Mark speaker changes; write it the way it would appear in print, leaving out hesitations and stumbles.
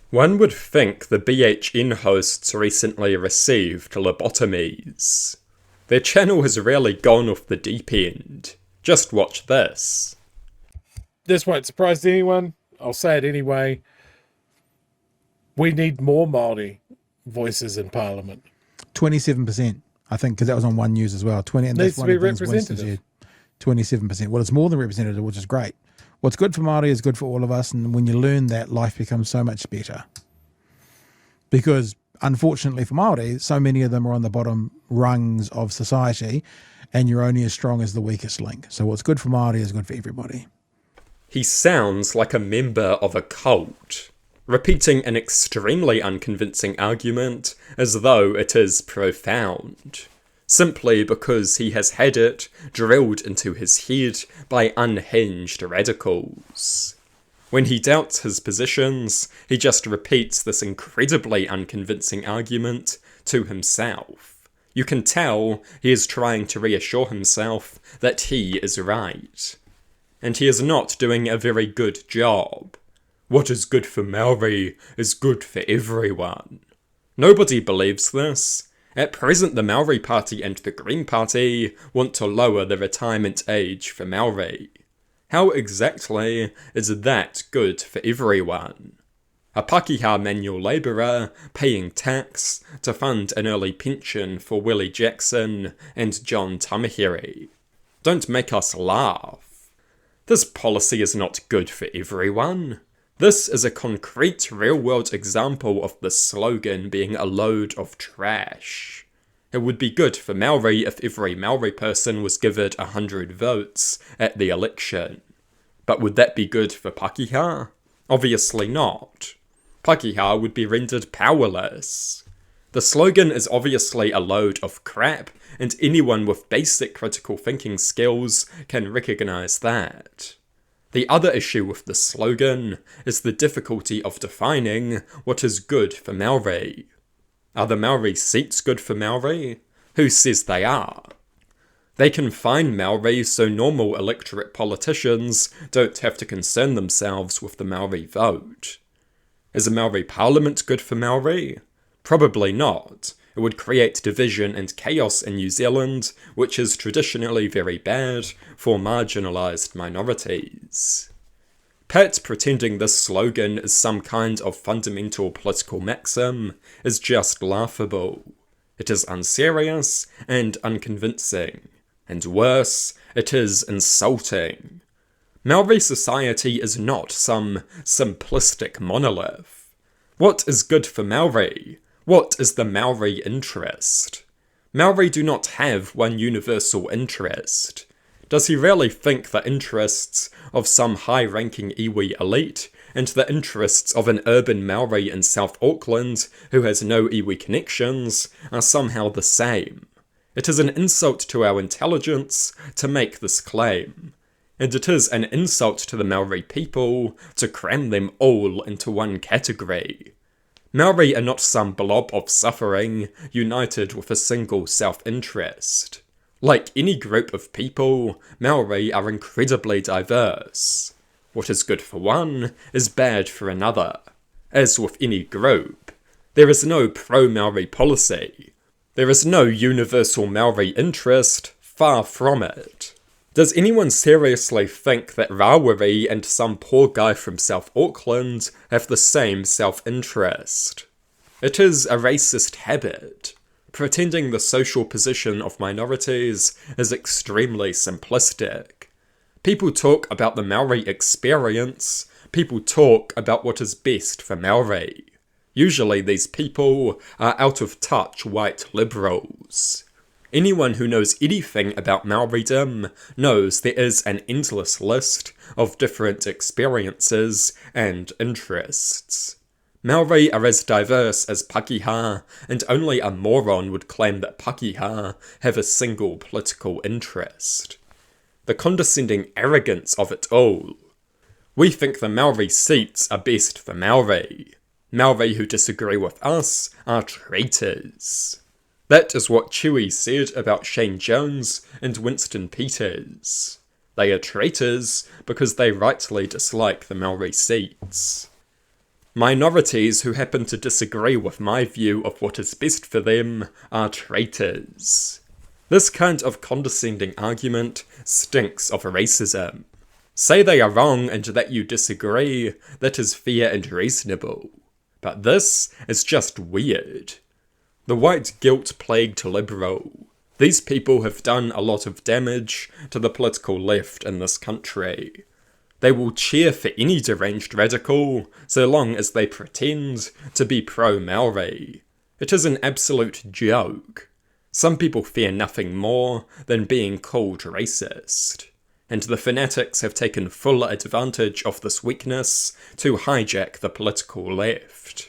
Speaker 1: One would think the BHN hosts recently received lobotomies. Their channel has really gone off the deep end. Just watch this.
Speaker 2: This won't surprise anyone. I'll say it anyway. We need more Maori voices in Parliament.
Speaker 3: 27%, I think, because that was on One News as well. 20, and
Speaker 2: Needs
Speaker 3: that's
Speaker 2: to
Speaker 3: one
Speaker 2: be
Speaker 3: of the things Winston
Speaker 2: representative.
Speaker 3: said. 27%. Well, it's more than representative, which is great. What's good for Māori is good for all of us, and when you learn that, life becomes so much better. Because, unfortunately for Māori, so many of them are on the bottom rungs of society, and you're only as strong as the weakest link. So what's good for Māori is good for everybody.
Speaker 1: He sounds like a member of a cult, repeating an extremely unconvincing argument as though it is profound, simply because he has had it drilled into his head by unhinged radicals. When he doubts his positions, he just repeats this incredibly unconvincing argument to himself. You can tell he is trying to reassure himself that he is right. And he is not doing a very good job. What is good for Maori is good for everyone. Nobody believes this. At present, the Maori Party and the Green Party want to lower the retirement age for Maori. How exactly is that good for everyone? A Pakeha manual labourer paying tax to fund an early pension for Willie Jackson and John Tamahere. Don't make us laugh. This policy is not good for everyone. This is a concrete real-world example of the slogan being a load of trash. It would be good for Maori if every Maori person was given 100 votes at the election. But would that be good for Pakeha? Obviously not. Pakeha would be rendered powerless. The slogan is obviously a load of crap, and anyone with basic critical thinking skills can recognise that. The other issue with the slogan is the difficulty of defining what is good for Maori. Are the Maori seats good for Maori? Who says they are? They confine Maori so normal electorate politicians don't have to concern themselves with the Maori vote. Is a Maori parliament good for Maori? Probably not. It would create division and chaos in New Zealand, which is traditionally very bad for marginalised minorities. Pat pretending this slogan is some kind of fundamental political maxim is just laughable. It is unserious and unconvincing. And worse, it is insulting. Maori society is not some simplistic monolith. What is good for Maori? What is the Maori interest? Maori do not have one universal interest. Does he really think the interests of some high-ranking iwi elite and the interests of an urban Maori in South Auckland who has no iwi connections are somehow the same? It is an insult to our intelligence to make this claim. And it is an insult to the Maori people to cram them all into one category. Maori are not some blob of suffering united with a single self-interest. Like any group of people, Maori are incredibly diverse. What is good for one is bad for another. As with any group, there is no pro-Maori policy. There is no universal Maori interest, far from it. Does anyone seriously think that Rawiri and some poor guy from South Auckland have the same self-interest? It is a racist habit. Pretending the social position of minorities is extremely simplistic. People talk about the Maori experience. People talk about what is best for Maori. Usually these people are out-of-touch white liberals. Anyone who knows anything about Maoridom knows there is an endless list of different experiences and interests. Maori are as diverse as Pakeha, and only a moron would claim that Pakeha have a single political interest. The condescending arrogance of it all. We think the Maori seats are best for Maori. Maori who disagree with us are traitors. That is what Chewy said about Shane Jones and Winston Peters. They are traitors because they rightly dislike the Maori seats. Minorities who happen to disagree with my view of what is best for them are traitors. This kind of condescending argument stinks of racism. Say they are wrong and that you disagree, that is fair and reasonable. But this is just weird. The white guilt-plagued liberal. These people have done a lot of damage to the political left in this country. They will cheer for any deranged radical, so long as they pretend to be pro-Maori. It is an absolute joke. Some people fear nothing more than being called racist. And the fanatics have taken full advantage of this weakness to hijack the political left.